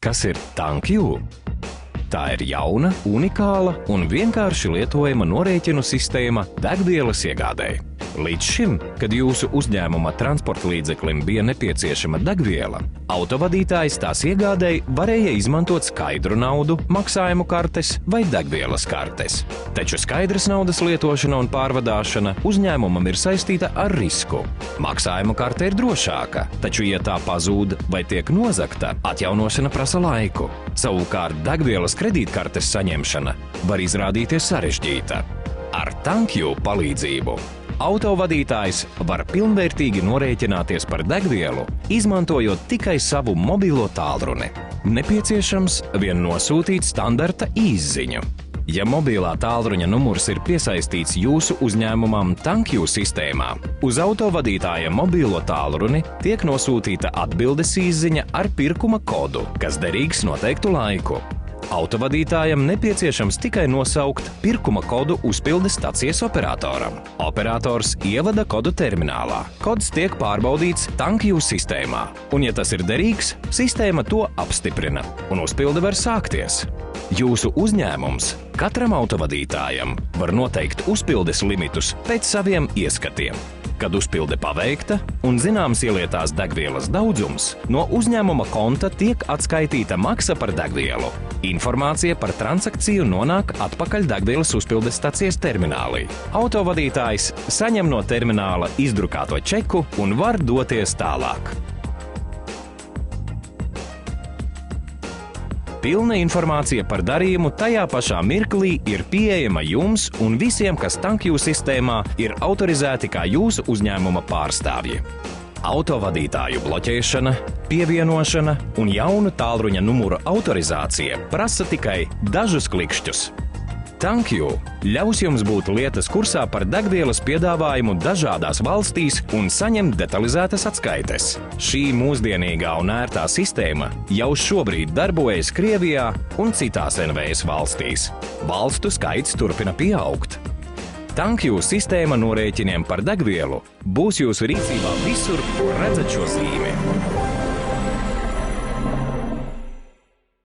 Kas ir TankU? Tā ir jauna, unikāla un vienkārši lietojama norēķinu sistēma degvielas iegādei. Līdz šim, kad jūsu uzņēmuma transporta līdzeklim bija nepieciešama degviela, autovadītājs tās iegādei varēja izmantot skaidru naudu, maksājumu kartes vai degvielas kartes. Taču skaidras naudas lietošana un pārvadāšana uzņēmumam ir saistīta ar risku. Maksājumu karte ir drošāka, taču, ja tā pazūd vai tiek nozagta, atjaunošana prasa laiku. Savukārt degvielas kredītkartes saņemšana var izrādīties sarežģīta. Ar TankU palīdzību autovadītājs var pilnvērtīgi norēķināties par degvielu, izmantojot tikai savu mobilo tālruni. Nepieciešams vien nosūtīt standarta īsziņu. Ja mobilā tālruņa numurs ir piesaistīts jūsu uzņēmumam TankU sistēmā, uz autovadītāja mobilo tālruni tiek nosūtīta atbildes īsziņa ar pirkuma kodu, kas derīgs noteiktu laiku. Autovadītājam nepieciešams tikai nosaukt pirkuma kodu uzpildes stacijas operatoram. Operators ievada kodu terminālā. Kods tiek pārbaudīts TankU sistēmā, un ja tas ir derīgs, sistēma to apstiprina, un uzpilde var sākties. Jūsu uzņēmums katram autovadītājam var noteikt uzpildes limitus pēc saviem ieskatiem. Kad uzpilde paveikta un zināms ielietās degvielas daudzums, no uzņēmuma konta tiek atskaitīta maksa par degvielu. Informācija par transakciju nonāk atpakaļ degvielas uzpildes stacijas terminālī. Autovadītājs saņem no termināla izdrukāto čeku un var doties tālāk. Pilna informācija par darījumu tajā pašā mirklī ir pieejama jums un visiem, kas TankU sistēmā ir autorizēti kā jūsu uzņēmuma pārstāvji. Autovadītāju bloķēšana, pievienošana un jaunu tālruņa numuru autorizācija prasa tikai dažus klikšķus. TankU ļaus jums būt lietas kursā par degvielas piedāvājumu dažādās valstīs un saņemt detalizētas atskaites. Šī mūsdienīgā un ērtā sistēma jau šobrīd darbojas Krievijā un citās NVS valstīs. Valstu skaits turpina pieaugt. TankU sistēma norēķiniem par degvielu būs jūsu rīcībā visur, kur redzat šo zīmi.